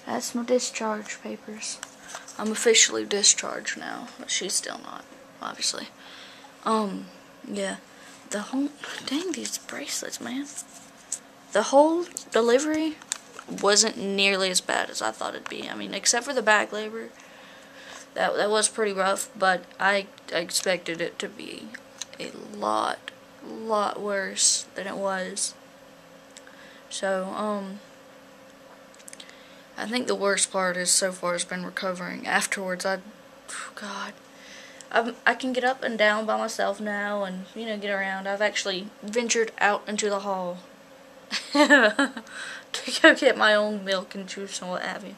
That's my discharge papers. I'm officially discharged now, but she's still not, obviously. Yeah. The whole, dang these bracelets, man. The whole delivery wasn't nearly as bad as I thought it'd be. I mean, except for the back labor. That was pretty rough, but I expected it to be a lot worse than it was. So, I think the worst part is so far has been recovering. Afterwards, God, I can get up and down by myself now and, get around. I've actually ventured out into the hall to go get my own milk and juice and what have you.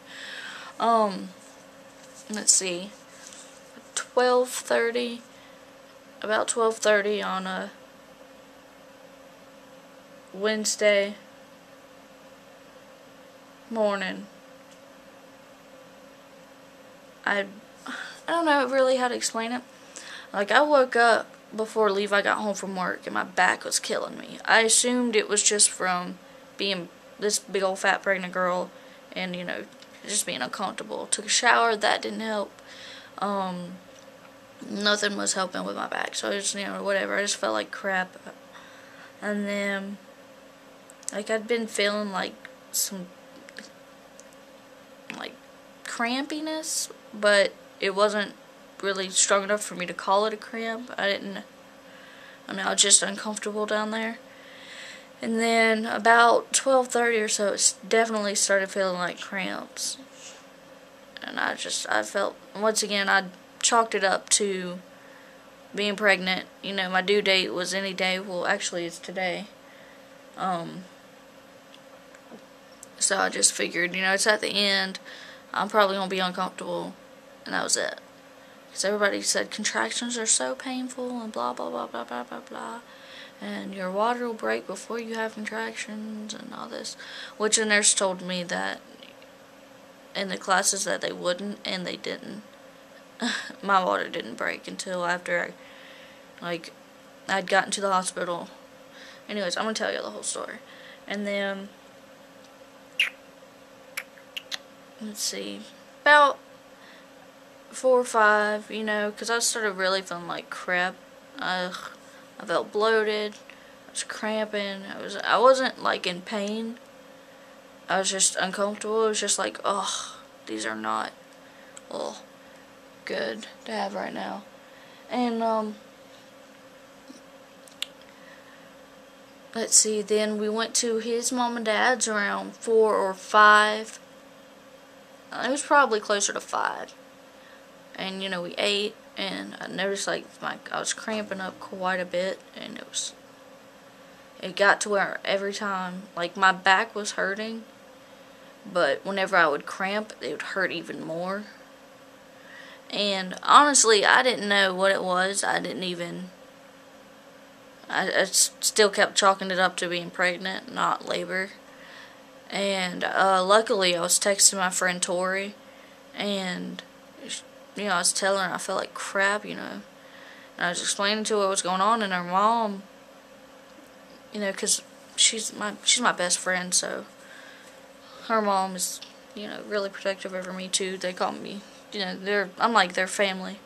Let's see, 12:30, about 12:30 on a Wednesday morning. I don't know really how to explain it. Like, I woke up before Levi got home from work and my back was killing me. I assumed it was just from being this big old fat pregnant girl and, just being uncomfortable. Took a shower, that didn't help. Nothing was helping with my back, so I just, whatever. I just felt like crap. And then, like, I'd been feeling like some, like, crampiness, but it wasn't really strong enough for me to call it a cramp. I was just uncomfortable down there. And then about 12:30 or so, it definitely started feeling like cramps. And I felt, once again, I chalked it up to being pregnant. My due date was any day. Well, actually, it's today. So I just figured, it's at the end. I'm probably going to be uncomfortable. And that was it. Because everybody said contractions are so painful and blah, blah, blah, blah, blah, blah, blah. And your water will break before you have contractions and all this. Which the nurse told me that in the classes that they wouldn't, and they didn't. My water didn't break until after I'd gotten to the hospital. Anyways, I'm going to tell you the whole story. And then, let's see, about 4 or 5, because I started really feeling like crap. I felt bloated. I was cramping. I wasn't like in pain. I was just uncomfortable. It was just like, these are not good to have right now. And let's see. Then we went to his mom and dad's around 4 or 5. It was probably closer to 5. And we ate, and I noticed I was cramping up quite a bit, and it got to where every time, like, my back was hurting, but whenever I would cramp, it would hurt even more. And honestly, I didn't know what it was. I still kept chalking it up to being pregnant, not labor. And luckily, I was texting my friend Tori, and I was telling her I felt like crap, and I was explaining to her what was going on, and her mom, because she's my best friend, so her mom is, really protective over me too. They call me, I'm like their family.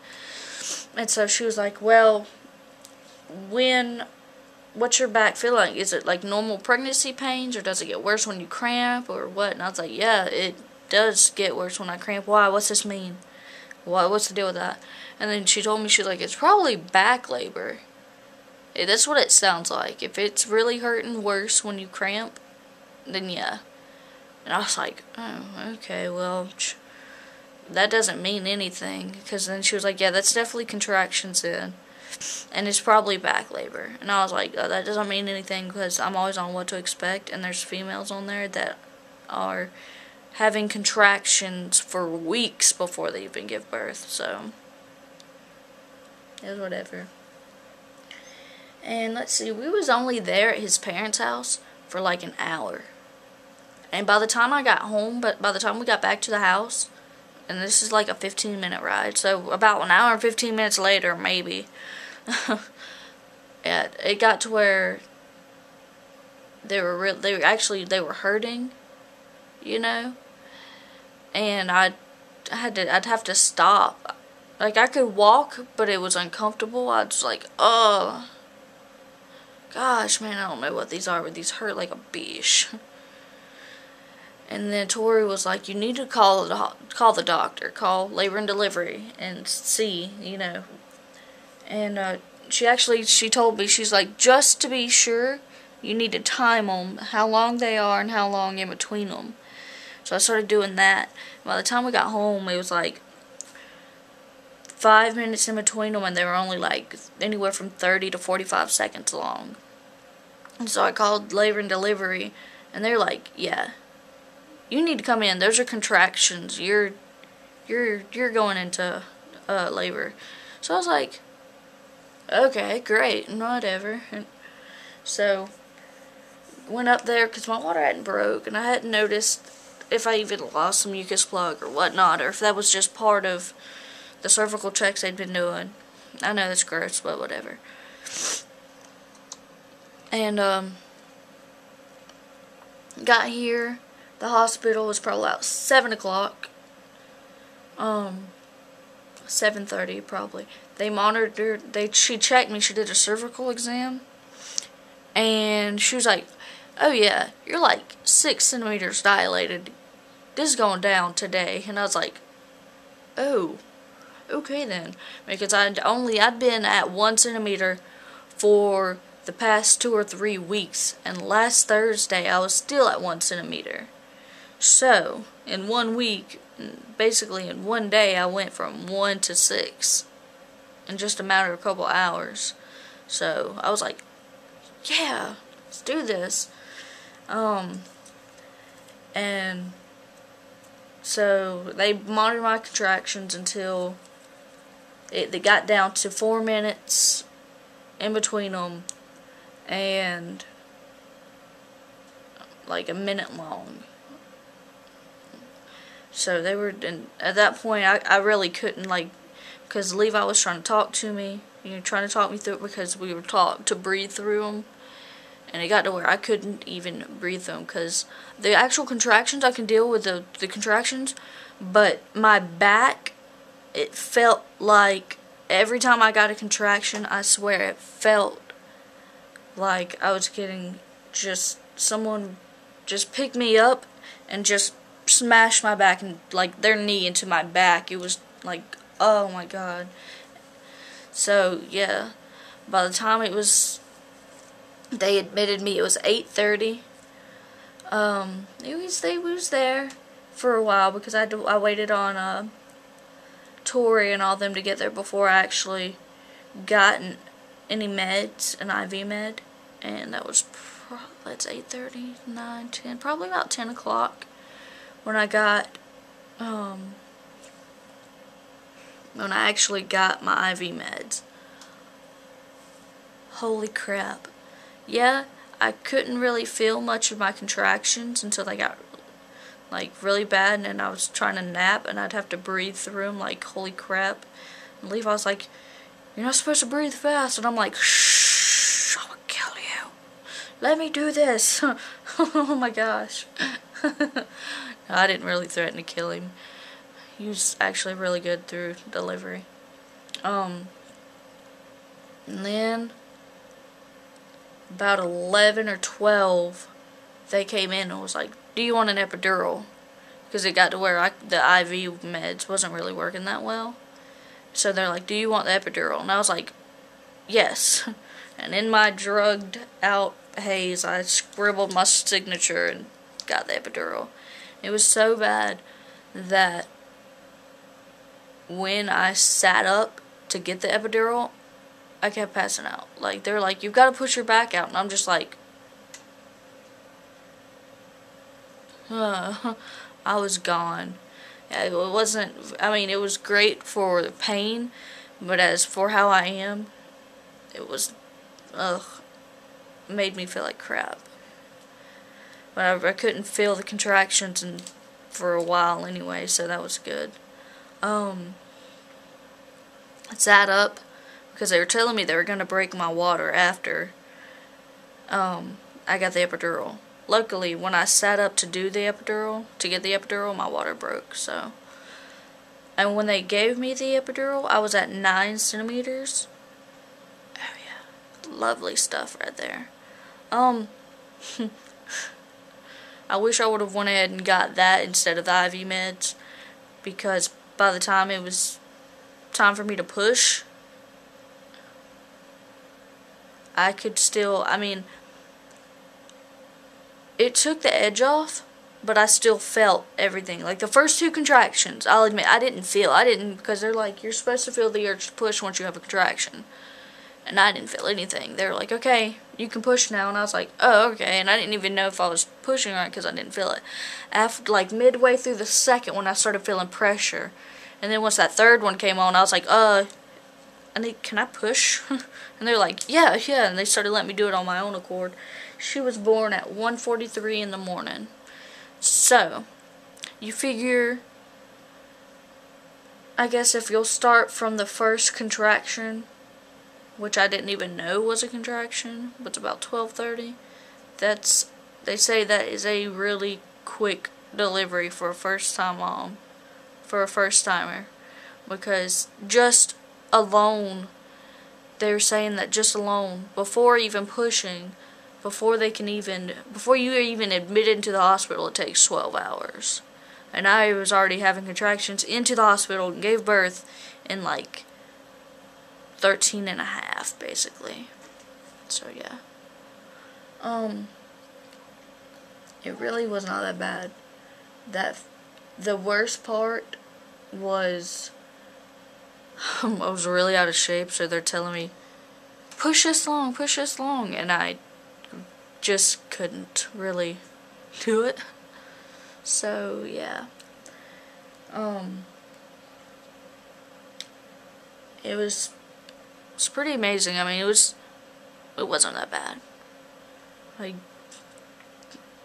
And so she was like, well, what's your back feel like? Is it like normal pregnancy pains, or does it get worse when you cramp, or what? And I was like, yeah, it does get worse when I cramp. Why? What's this mean? What's the deal with that? And then she told me, she's like, it's probably back labor. That's what it sounds like. If it's really hurting worse when you cramp, then yeah. And I was like, oh, okay, well, that doesn't mean anything. Because then she was like, yeah, that's definitely contractions then. And it's probably back labor. And I was like, oh, that doesn't mean anything, because I'm always on what to expect. And there's females on there that are having contractions for weeks before they even give birth, so it was whatever. And let's see, we was only there at his parents' house for like an hour. And by the time I got home, by the time we got back to the house, and this is like a 15-minute ride, so about an hour and 15 minutes later, maybe, it got to where they were hurting, and I'd have to stop. Like, I could walk, but it was uncomfortable. I was like, oh, gosh, man, I don't know what these are, but these hurt like a bitch. And then Tori was like, you need to call the doctor, call labor and delivery, and see, you know. And she told me, she's like, just to be sure, you need to time them, how long they are and how long in between them. So I started doing that. By the time we got home, it was like 5 minutes in between them, and they were only like anywhere from 30 to 45 seconds long. And so I called labor and delivery, and they're like, yeah, you need to come in. Those are contractions. You're going into labor. So I was like, okay, great, whatever. And so went up there because my water hadn't broke, and I hadn't noticed if I even lost some mucus plug or whatnot, or if that was just part of the cervical checks they'd been doing. I know that's gross, but whatever. And got here. The hospital was probably about 7 o'clock. 7:30 probably. They monitored. She checked me. She did a cervical exam, and she was like, "Oh yeah, you're like 6 centimeters dilated. This is going down today." And I was like, "Oh, okay then," because I'd been at 1 centimeter for the past 2 or 3 weeks, and last Thursday I was still at 1 centimeter. So in 1 week, basically in 1 day, I went from 1 to 6 in just a matter of a couple hours. So I was like, yeah, let's do this. And so they monitored my contractions until they got down to 4 minutes in between them, and like a minute long. So they were, at that point, I really couldn't, like, because Levi was trying to talk to me, trying to talk me through it, because we were taught to breathe through them. And it got to where I couldn't even breathe them, because the actual contractions, I can deal with the contractions, but my back, it felt like every time I got a contraction, I swear it felt like I was getting someone just pick me up and just smash my back, and like their knee into my back. It was like, oh my god. So yeah, by the time they admitted me, it was 8:30. They was there for a while because I waited on Tori and all them to get there before I actually got any meds, an IV med, and that was that's 8:30, 9, 10, probably about 10 o'clock when I actually got my IV meds. Holy crap. Yeah, I couldn't really feel much of my contractions until they got like really bad, and then I was trying to nap and I'd have to breathe through them, like, holy crap. And Levi was like, you're not supposed to breathe fast, and I'm like, shh, I will kill you. Let me do this. Oh my gosh. I didn't really threaten to kill him. He was actually really good through delivery. And then about 11 or 12, they came in and was like, do you want an epidural? Because it got to where the IV meds wasn't really working that well. So they're like, do you want the epidural? And I was like, yes. And in my drugged out haze, I scribbled my signature and got the epidural. It was so bad that when I sat up to get the epidural, I kept passing out. Like, they're like, you've got to push your back out. And I'm just like, I was gone. It wasn't, I mean, it was great for the pain, but as for how I am, it was, made me feel like crap. But I couldn't feel the contractions for a while anyway, so that was good. I sat up because they were telling me they were going to break my water after I got the epidural. luckily, when I sat up to do the epidural, to get the epidural, my water broke, so. And when they gave me the epidural, I was at 9 centimeters. Oh yeah, lovely stuff right there. I wish I would have went ahead and got that instead of the IV meds, because by the time it was time for me to push, I could still, I mean, it took the edge off, but I still felt everything. Like the first 2 contractions, I'll admit, I didn't, because they're like, you're supposed to feel the urge to push once you have a contraction. And I didn't feel anything. They were like, okay, you can push now. And I was like, oh, okay. And I didn't even know if I was pushing right because I didn't feel it. After, like, midway through the second one, I started feeling pressure. And then once that third one came on, I was like, can I push? And they're like, yeah. And they started letting me do it on my own accord. She was born at 1:43 in the morning. So, you figure, I guess if you'll start from the first contraction, which I didn't even know was a contraction, but it's about 12:30. They say that is a really quick delivery for a first-time mom, for a first-timer, because just alone, they're saying that just alone, before even pushing, before you are even admitted into the hospital, it takes 12 hours. And I was already having contractions into the hospital and gave birth in like 13 and a half, basically. So yeah. It really was not that bad. The worst part was I was really out of shape, so they're telling me, push this long, and I just couldn't really do it. So yeah. It's pretty amazing. I mean, it wasn't that bad. Like,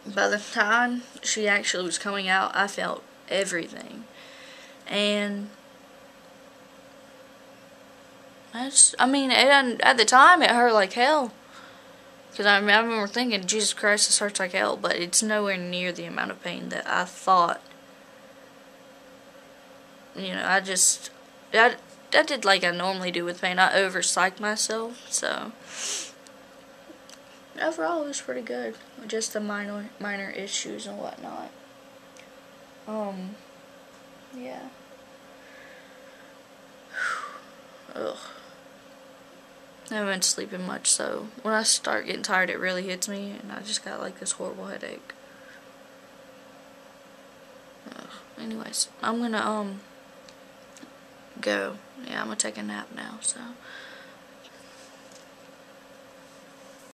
by the time she actually was coming out, I felt everything. And at the time it hurt like hell. Because I remember thinking, Jesus Christ, this hurts like hell. But it's nowhere near the amount of pain that I thought. You know, I did like I normally do with pain. I over-psyched myself, so overall it was pretty good. Just the minor issues and whatnot. Yeah. Ugh. I haven't been sleeping much, so when I start getting tired, it really hits me, and I just got like this horrible headache. Ugh. Anyways, I'm gonna go. Yeah, I'm gonna take a nap now, so